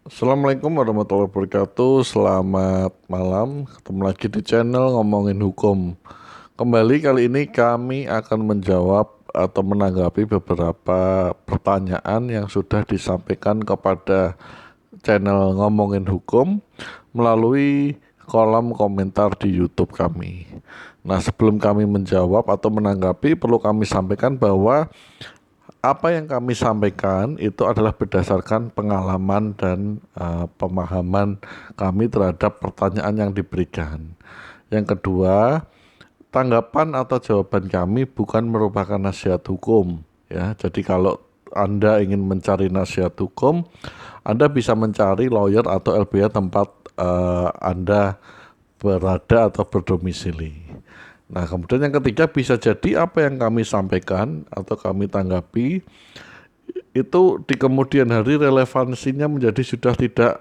Assalamualaikum warahmatullahi wabarakatuh. Selamat malam. Ketemu lagi di channel Ngomongin Hukum. Kembali kali ini kami akan menjawab atau menanggapi beberapa pertanyaan yang sudah disampaikan kepada channel Ngomongin Hukum melalui kolom komentar di YouTube kami. Nah, sebelum kami menjawab atau menanggapi, perlu kami sampaikan bahwa apa yang kami sampaikan itu adalah berdasarkan pengalaman dan pemahaman kami terhadap pertanyaan yang diberikan. Yang kedua, tanggapan atau jawaban kami bukan merupakan nasihat hukum, ya. Jadi kalau Anda ingin mencari nasihat hukum, Anda bisa mencari lawyer atau LBH tempat Anda berada atau berdomisili. Nah, kemudian yang ketiga, bisa jadi apa yang kami sampaikan atau kami tanggapi itu di kemudian hari relevansinya menjadi sudah tidak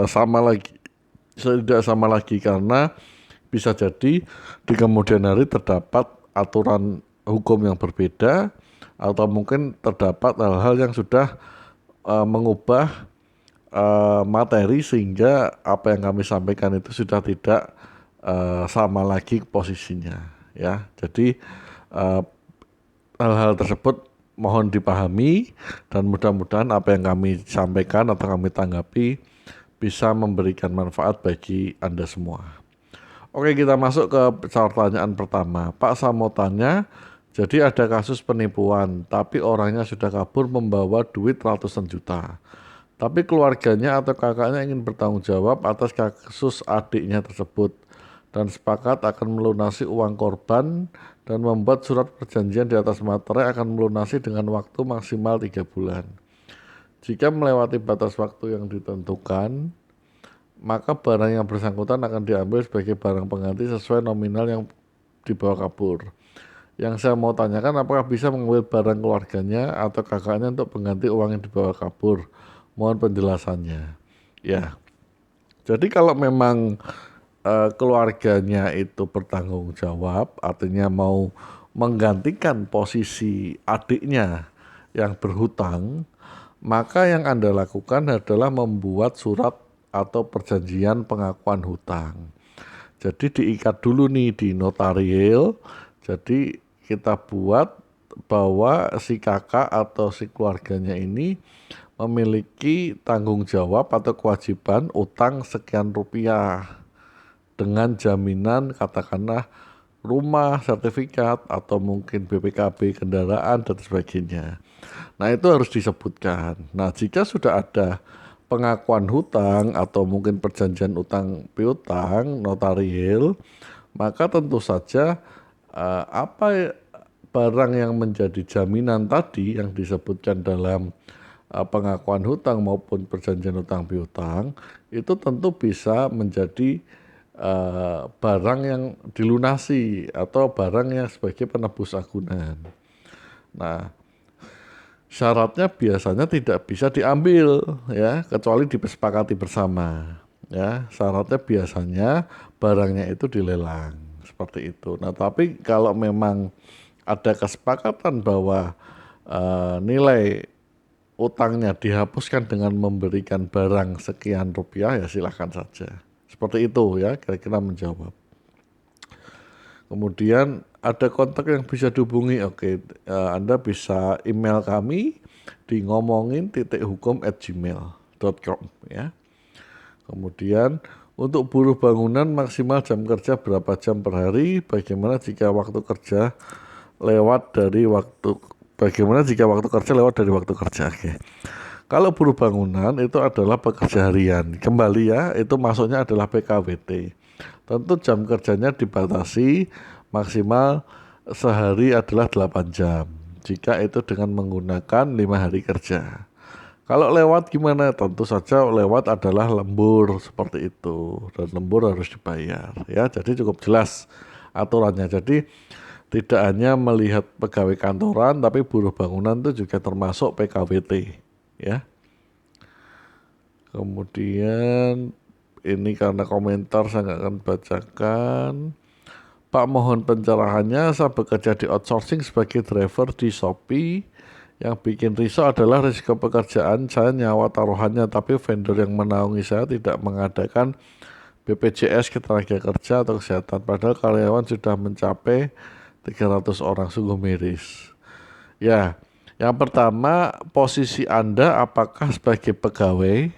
sama lagi, tidak sama lagi, karena bisa jadi di kemudian hari terdapat aturan hukum yang berbeda atau mungkin terdapat hal-hal yang sudah mengubah materi sehingga apa yang kami sampaikan itu sudah tidak sama lagi posisinya, ya. Jadi uh, hal-hal tersebut mohon dipahami dan mudah-mudahan apa yang kami sampaikan atau kami tanggapi bisa memberikan manfaat bagi Anda semua. Oke, kita masuk ke pertanyaan pertama. Pak, saya mau tanya, jadi ada kasus penipuan, tapi orangnya sudah kabur membawa duit ratusan juta. Tapi keluarganya atau kakaknya ingin bertanggung jawab atas kasus adiknya tersebut dan sepakat akan melunasi uang korban dan membuat surat perjanjian di atas materai akan melunasi dengan waktu maksimal 3 bulan. Jika melewati batas waktu yang ditentukan, maka barang yang bersangkutan akan diambil sebagai barang pengganti sesuai nominal yang dibawa kabur. Yang saya mau tanyakan, apakah bisa mengambil barang keluarganya atau kakaknya untuk pengganti uang yang dibawa kabur? Mohon penjelasannya. Ya, jadi kalau memang keluarganya itu bertanggung jawab, artinya mau menggantikan posisi adiknya yang berhutang, maka yang Anda lakukan adalah membuat surat atau perjanjian pengakuan hutang. Jadi diikat dulu nih di notarial. Jadi kita buat bahwa si kakak atau si keluarganya ini memiliki tanggung jawab atau kewajiban utang sekian rupiah dengan jaminan katakanlah rumah, sertifikat, atau mungkin BPKB kendaraan dan sebagainya. Nah, itu harus disebutkan. Nah, jika sudah ada pengakuan hutang atau mungkin perjanjian utang piutang notarial, maka tentu saja apa barang yang menjadi jaminan tadi yang disebutkan dalam pengakuan hutang maupun perjanjian hutang piutang itu tentu bisa menjadi barang yang dilunasi atau barang yang sebagai penebus agunan. Nah, syaratnya biasanya tidak bisa diambil, ya, kecuali disepakati bersama. Ya, syaratnya biasanya barangnya itu dilelang seperti itu. Nah, tapi kalau memang ada kesepakatan bahwa nilai utangnya dihapuskan dengan memberikan barang sekian rupiah, ya silahkan saja. Seperti itu, ya, kira-kira menjawab. Kemudian ada kontak yang bisa dihubungi. Oke, Anda bisa email kami di ngomongin.hukum@gmail.com, ya. Kemudian untuk buruh bangunan maksimal jam kerja berapa jam per hari? Bagaimana jika waktu kerja lewat dari waktu kerja? Oke. Kalau buruh bangunan itu adalah pekerja harian. Kembali ya, itu masuknya adalah PKWT. Tentu jam kerjanya dibatasi maksimal sehari adalah 8 jam. Jika itu dengan menggunakan 5 hari kerja. Kalau lewat gimana? Tentu saja lewat adalah lembur seperti itu. Dan lembur harus dibayar. Ya, jadi cukup jelas aturannya. Jadi tidak hanya melihat pegawai kantoran, tapi buruh bangunan itu juga termasuk PKWT. Ya. Kemudian ini karena komentar saya nggak akan bacakan. Pak, mohon pencerahannya, saya bekerja di outsourcing sebagai driver di Shopee Yang bikin risau adalah risiko pekerjaan saya nyawa taruhannya, tapi vendor yang menaungi saya tidak mengadakan BPJS ketenaga kerja atau kesehatan. Padahal karyawan sudah mencapai 300 orang, sungguh miris. Ya, yang pertama posisi Anda apakah sebagai pegawai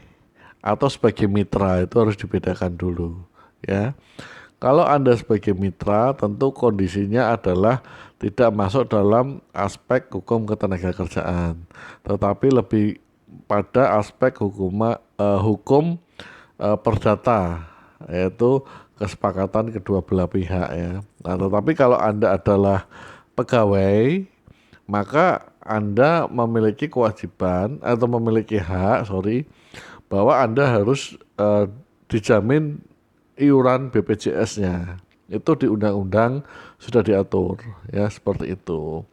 atau sebagai mitra itu harus dibedakan dulu. Ya, kalau Anda sebagai mitra, tentu kondisinya adalah tidak masuk dalam aspek hukum ketenagakerjaan, tetapi lebih pada aspek hukum perdata, yaitu kesepakatan kedua belah pihak ya. Nah, tetapi kalau Anda adalah pegawai, maka Anda memiliki kewajiban atau memiliki hak, bahwa Anda harus dijamin iuran BPJS-nya. Itu di undang-undang sudah diatur ya, seperti itu.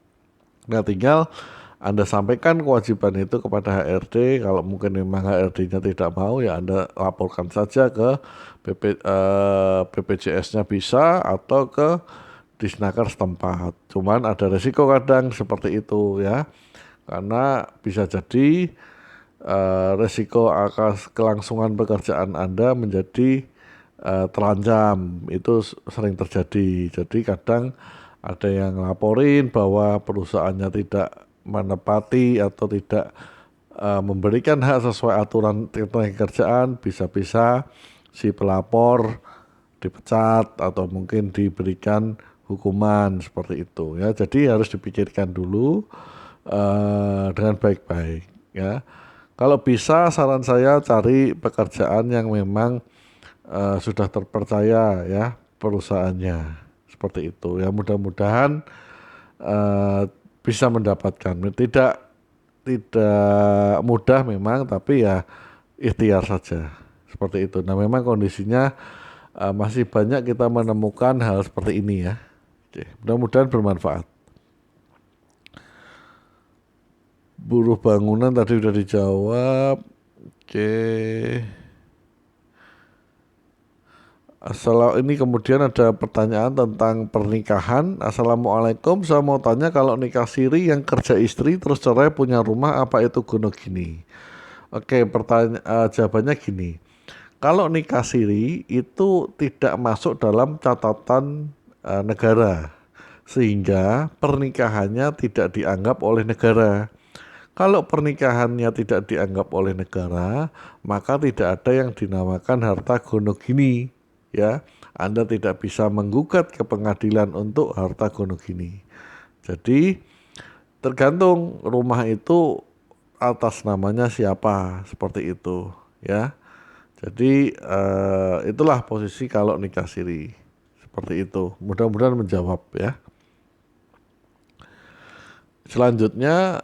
Nah, tinggal Anda sampaikan kewajiban itu kepada HRD. Kalau mungkin memang HRD-nya tidak mau, ya Anda laporkan saja ke BPJS-nya bisa, atau ke Disnaker setempat. Cuman ada resiko kadang seperti itu ya, karena bisa jadi resiko akan kelangsungan pekerjaan Anda menjadi terancam. Itu sering terjadi. Jadi kadang ada yang laporin bahwa perusahaannya tidak menepati atau tidak memberikan hak sesuai aturan ketenagakerjaan, bisa-bisa si pelapor dipecat atau mungkin diberikan hukuman seperti itu ya. Jadi harus dipikirkan dulu dengan baik-baik ya. Kalau bisa saran saya cari pekerjaan yang memang sudah terpercaya ya perusahaannya, seperti itu ya. Mudah-mudahan bisa mendapatkan. Tidak mudah memang, tapi ya ikhtiar saja, seperti itu. Nah, memang kondisinya masih banyak kita menemukan hal seperti ini ya. Oke, mudah-mudahan bermanfaat. Buruh bangunan tadi sudah dijawab. Oke. Ini kemudian ada pertanyaan tentang pernikahan. Assalamualaikum, saya mau tanya, kalau nikah siri yang kerja istri terus cerai punya rumah, apa itu gono gini? Oke, jawabannya gini. Kalau nikah siri itu tidak masuk dalam catatan negara, sehingga pernikahannya tidak dianggap oleh negara. Kalau pernikahannya tidak dianggap oleh negara, maka tidak ada yang dinamakan harta gono gini ya. Anda tidak bisa menggugat ke pengadilan untuk harta gono gini. Jadi tergantung rumah itu atas namanya siapa, seperti itu ya. Jadi itulah posisi kalau nikah siri, seperti itu. Mudah-mudahan menjawab ya. Selanjutnya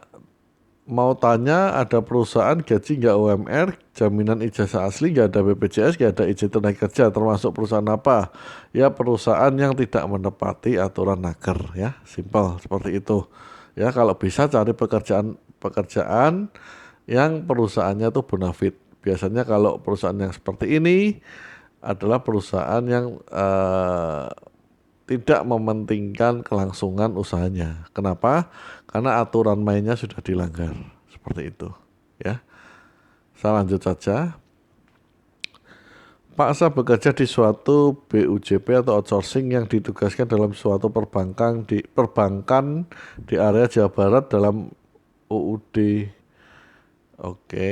mau tanya, ada perusahaan gaji nggak UMR, jaminan ijazah asli nggak ada, BPJS nggak ada, izin tenaga kerja, termasuk perusahaan apa? Ya perusahaan yang tidak menepati aturan naker ya, simpel seperti itu. Ya, kalau bisa cari pekerjaan yang perusahaannya tuh bonafit. Biasanya kalau perusahaan yang seperti ini adalah perusahaan yang tidak mementingkan kelangsungan usahanya. Kenapa? Karena aturan mainnya sudah dilanggar. Seperti itu ya. Saya lanjut saja. Pak, saya bekerja di suatu BUJP atau outsourcing yang ditugaskan dalam suatu perbankan di area Jawa Barat dalam UUD. Oke,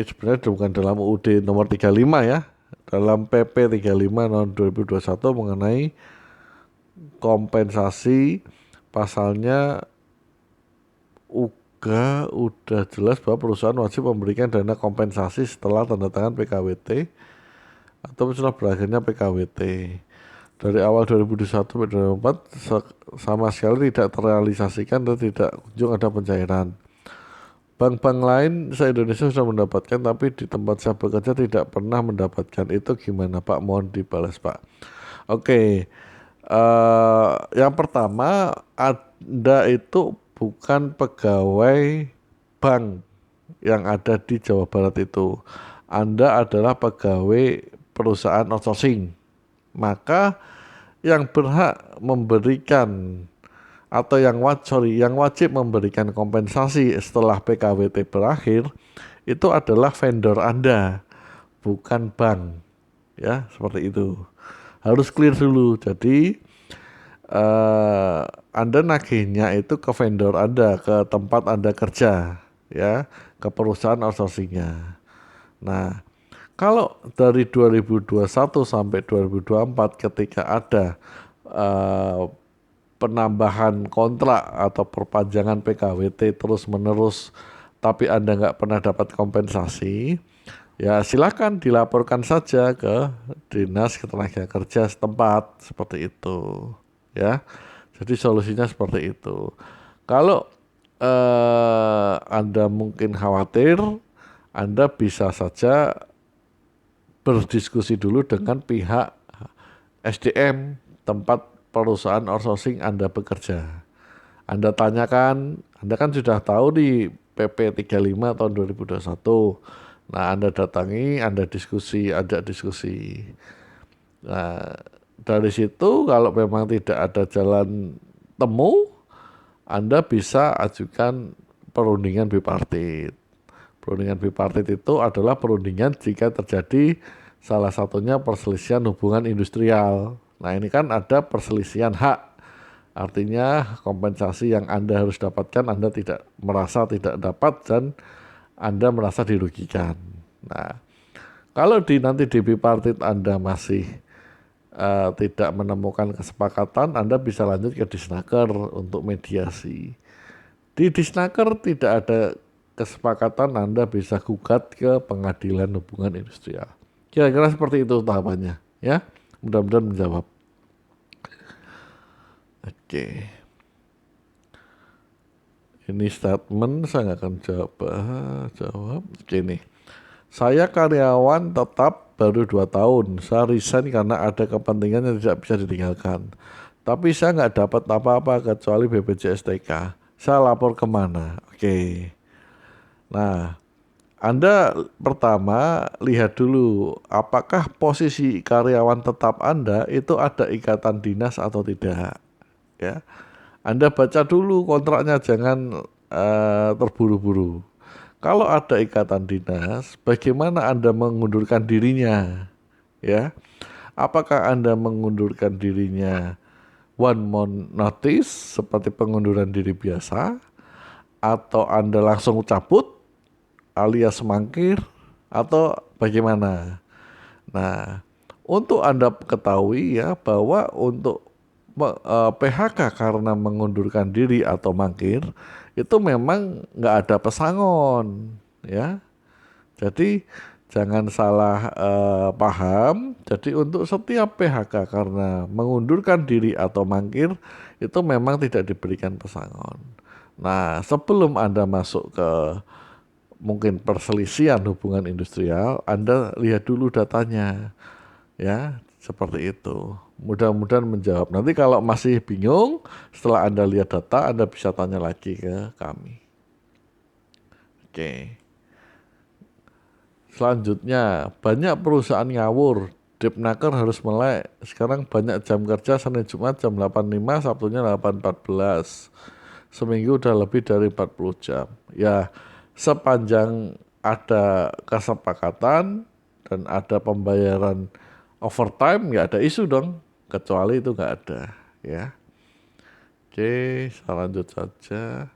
sebenarnya bukan dalam UUD nomor 35 ya. Dalam PP 35 tahun 2021 mengenai kompensasi, pasalnya udah jelas bahwa perusahaan wajib memberikan dana kompensasi setelah tanda tangan PKWT atau setelah berakhirnya PKWT. Dari awal 2021 sampai 2024 sama sekali tidak terrealisasikan dan tidak kunjung ada pencairan. Bank-bank lain se-Indonesia sudah mendapatkan, tapi di tempat saya bekerja tidak pernah mendapatkan. Itu gimana Pak? Mohon dibalas Pak. Oke. Yang pertama, Anda itu bukan pegawai bank yang ada di Jawa Barat itu. Anda adalah pegawai perusahaan outsourcing. Maka yang berhak memberikan atau yang wajib memberikan kompensasi setelah PKWT berakhir itu adalah vendor Anda, bukan bank. Ya, seperti itu. Harus clear dulu. Jadi Anda nagihnya itu ke vendor Anda, ke tempat Anda kerja, ya, ke perusahaan outsourcingnya. Nah, kalau dari 2021 sampai 2024 ketika ada eh, penambahan kontrak atau perpanjangan PKWT terus menerus tapi Anda nggak pernah dapat kompensasi, ya silakan dilaporkan saja ke Dinas Ketenagakerjaan setempat seperti itu, ya. Jadi solusinya seperti itu. Kalau Anda mungkin khawatir, Anda bisa saja berdiskusi dulu dengan pihak SDM tempat perusahaan outsourcing Anda bekerja. Anda tanyakan, Anda kan sudah tahu di PP 35 tahun 2021. Nah, Anda datangi, Anda diskusi, ajak diskusi. Nah, dari situ kalau memang tidak ada jalan temu, Anda bisa ajukan perundingan bipartit. Perundingan bipartit itu adalah perundingan jika terjadi salah satunya perselisihan hubungan industrial. Nah, ini kan ada perselisihan hak. Artinya kompensasi yang Anda harus dapatkan Anda tidak merasa tidak dapat dan Anda merasa dirugikan. Nah, kalau nanti di bipartit Anda masih tidak menemukan kesepakatan, Anda bisa lanjut ke Disnaker untuk mediasi. Di Disnaker tidak ada kesepakatan, Anda bisa gugat ke Pengadilan Hubungan Industrial. Kira-kira seperti itu tahapannya, ya. Mudah-mudahan menjawab. Oke. Ini statement saya nggak akan jawab. Oke nih. Saya karyawan tetap baru 2 tahun. Saya resign karena ada kepentingan yang tidak bisa ditinggalkan. Tapi saya nggak dapat apa-apa kecuali BPJS TK. Saya lapor kemana? Oke. Nah, Anda pertama lihat dulu apakah posisi karyawan tetap Anda itu ada ikatan dinas atau tidak. Ya, Anda baca dulu kontraknya, jangan terburu-buru. Kalau ada ikatan dinas, bagaimana Anda mengundurkan dirinya? Ya, apakah Anda mengundurkan dirinya one month notice seperti pengunduran diri biasa, atau Anda langsung cabut alias mangkir, atau bagaimana? Nah, untuk Anda ketahui ya bahwa untuk PHK karena mengundurkan diri atau mangkir itu memang nggak ada pesangon, ya. Jadi jangan salah paham. Jadi untuk setiap PHK karena mengundurkan diri atau mangkir itu memang tidak diberikan pesangon. Nah, sebelum Anda masuk ke mungkin perselisihan hubungan industrial, Anda lihat dulu datanya, ya, seperti itu. Mudah-mudahan menjawab. Nanti kalau masih bingung, setelah Anda lihat data, Anda bisa tanya lagi ke kami. Oke. Selanjutnya, banyak perusahaan ngawur. Depnaker harus melek. Sekarang banyak jam kerja Senin Jumat jam 8.05, Sabtunya 8.14. Seminggu udah lebih dari 40 jam. Ya, sepanjang ada kesepakatan dan ada pembayaran overtime, nggak ada isu dong. Kecuali itu nggak ada, ya. Oke, saya lanjut saja.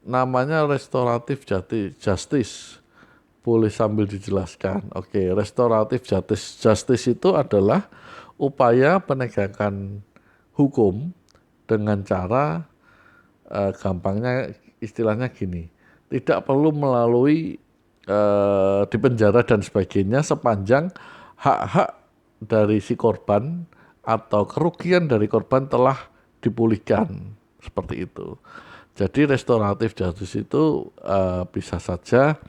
Namanya restoratif justice. Boleh sambil dijelaskan. Oke, restoratif justice itu adalah upaya penegakan hukum dengan cara gampangnya istilahnya gini, tidak perlu melalui dipenjara dan sebagainya sepanjang hak-hak dari si korban atau kerugian dari korban telah dipulihkan, seperti itu. Jadi restoratif justice itu bisa saja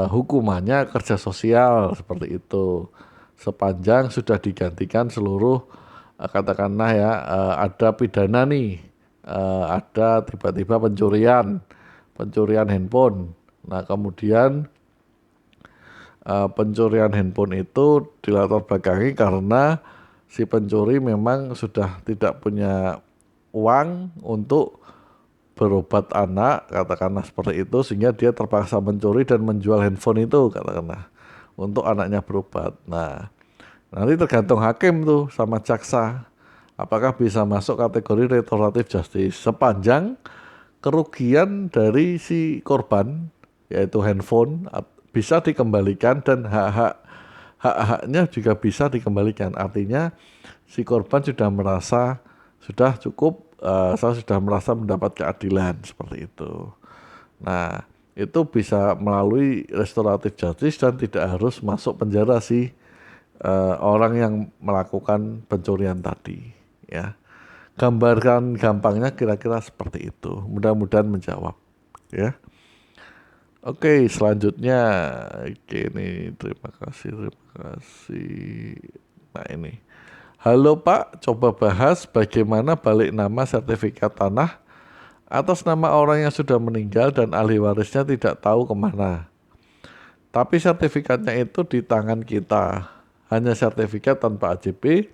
hukumannya kerja sosial seperti itu sepanjang sudah digantikan seluruh katakanlah ya ada pidana nih, ada tiba-tiba pencurian handphone. Nah, kemudian pencurian handphone itu dilatar belakangi karena si pencuri memang sudah tidak punya uang untuk berobat anak, katakanlah seperti itu, sehingga dia terpaksa mencuri dan menjual handphone itu, katakanlah untuk anaknya berobat. Nah, nanti tergantung hakim tuh sama jaksa, apakah bisa masuk kategori restoratif justice sepanjang kerugian dari si korban, yaitu handphone, bisa dikembalikan dan hak-haknya juga bisa dikembalikan. Artinya si korban sudah merasa sudah cukup, saya sudah merasa mendapat keadilan seperti itu. Nah, itu bisa melalui restoratif justice dan tidak harus masuk penjara si orang yang melakukan pencurian tadi, ya. Gambarkan gampangnya kira-kira seperti itu. Mudah-mudahan menjawab, ya. Oke, selanjutnya, oke ini terima kasih. Nah ini, halo Pak, coba bahas bagaimana balik nama sertifikat tanah atas nama orang yang sudah meninggal dan ahli warisnya tidak tahu kemana. Tapi sertifikatnya itu di tangan kita, hanya sertifikat tanpa AJP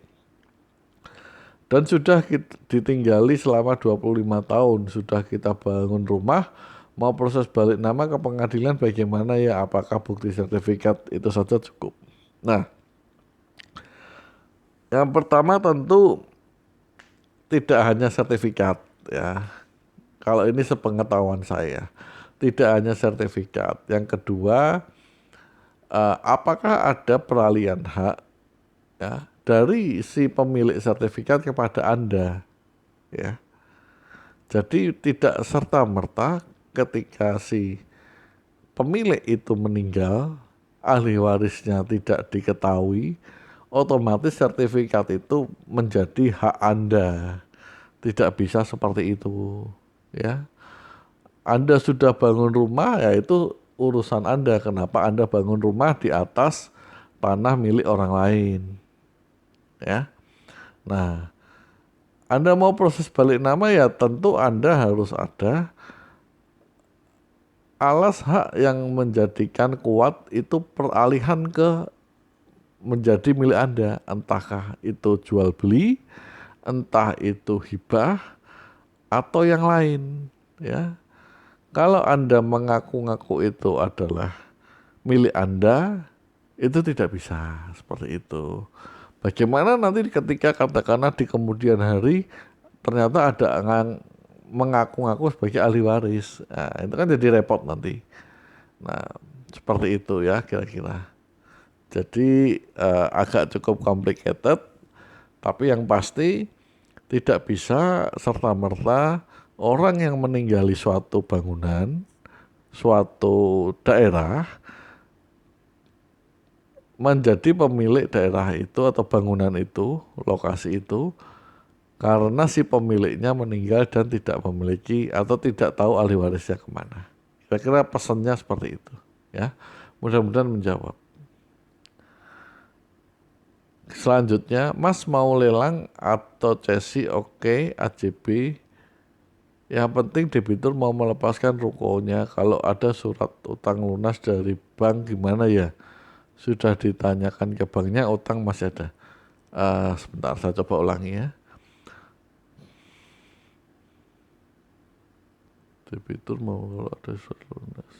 dan sudah ditinggali selama 25 tahun, sudah kita bangun rumah, mau proses balik nama ke pengadilan bagaimana ya, apakah bukti sertifikat itu saja cukup? Nah, yang pertama tentu tidak hanya sertifikat, ya. Kalau ini sepengetahuan saya, tidak hanya sertifikat. Yang kedua, apakah ada peralihan hak, ya, dari si pemilik sertifikat kepada Anda, ya. Jadi tidak serta-merta ketika si pemilik itu meninggal, ahli warisnya tidak diketahui, otomatis sertifikat itu menjadi hak Anda. Tidak bisa seperti itu, ya. Anda sudah bangun rumah, ya itu urusan Anda. Kenapa Anda bangun rumah di atas tanah milik orang lain, ya. Nah, Anda mau proses balik nama, ya tentu Anda harus ada alas hak yang menjadikan kuat itu peralihan ke menjadi milik Anda, entahkah itu jual beli, entah itu hibah atau yang lain, ya. Kalau Anda mengaku-ngaku itu adalah milik Anda, itu tidak bisa seperti itu. Bagaimana nanti ketika katakanlah di kemudian hari ternyata ada yang mengaku-ngaku sebagai ahli waris, nah, itu kan jadi repot nanti. Nah, seperti itu ya kira-kira. Jadi agak cukup complicated, tapi yang pasti tidak bisa serta-merta orang yang meninggali suatu bangunan, suatu daerah menjadi pemilik daerah itu atau bangunan itu, lokasi itu, karena si pemiliknya meninggal dan tidak memiliki atau tidak tahu ahli warisnya kemana. Kira-kira pesannya seperti itu, ya. Mudah-mudahan menjawab. Selanjutnya, Mas mau lelang atau cesi oke, AJB. Yang penting debitur mau melepaskan rukonya. Kalau ada surat utang lunas dari bank gimana ya? Sudah ditanyakan ke banknya, utang masih ada. Sebentar saya coba ulangi ya. Debitur mau kalau ada surat lunas.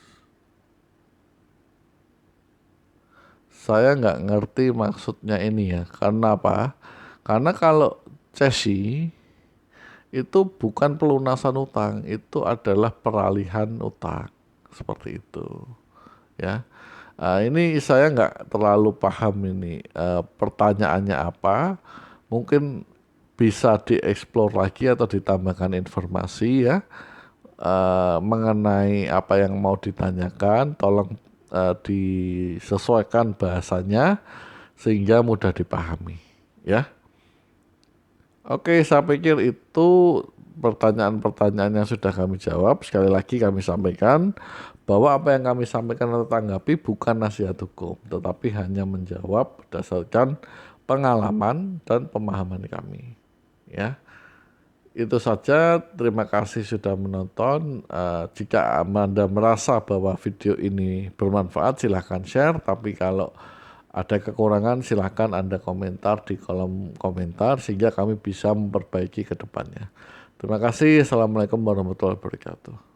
Saya nggak ngerti maksudnya ini ya. Karena apa? Karena kalau cesi itu bukan pelunasan utang, itu adalah peralihan utang seperti itu, ya. Ini saya nggak terlalu paham ini pertanyaannya apa. Mungkin bisa dieksplor lagi atau ditambahkan informasi ya mengenai apa yang mau ditanyakan. Tolong disesuaikan bahasanya sehingga mudah dipahami, ya. Oke, saya pikir itu pertanyaan-pertanyaan yang sudah kami jawab. Sekali lagi kami sampaikan bahwa apa yang kami sampaikan atau tanggapi bukan nasihat hukum, tetapi hanya menjawab berdasarkan pengalaman dan pemahaman kami, ya. Itu saja, terima kasih sudah menonton. Jika Anda merasa bahwa video ini bermanfaat silahkan share, tapi kalau ada kekurangan silahkan Anda komentar di kolom komentar sehingga kami bisa memperbaiki ke depannya. Terima kasih. Assalamualaikum warahmatullahi wabarakatuh.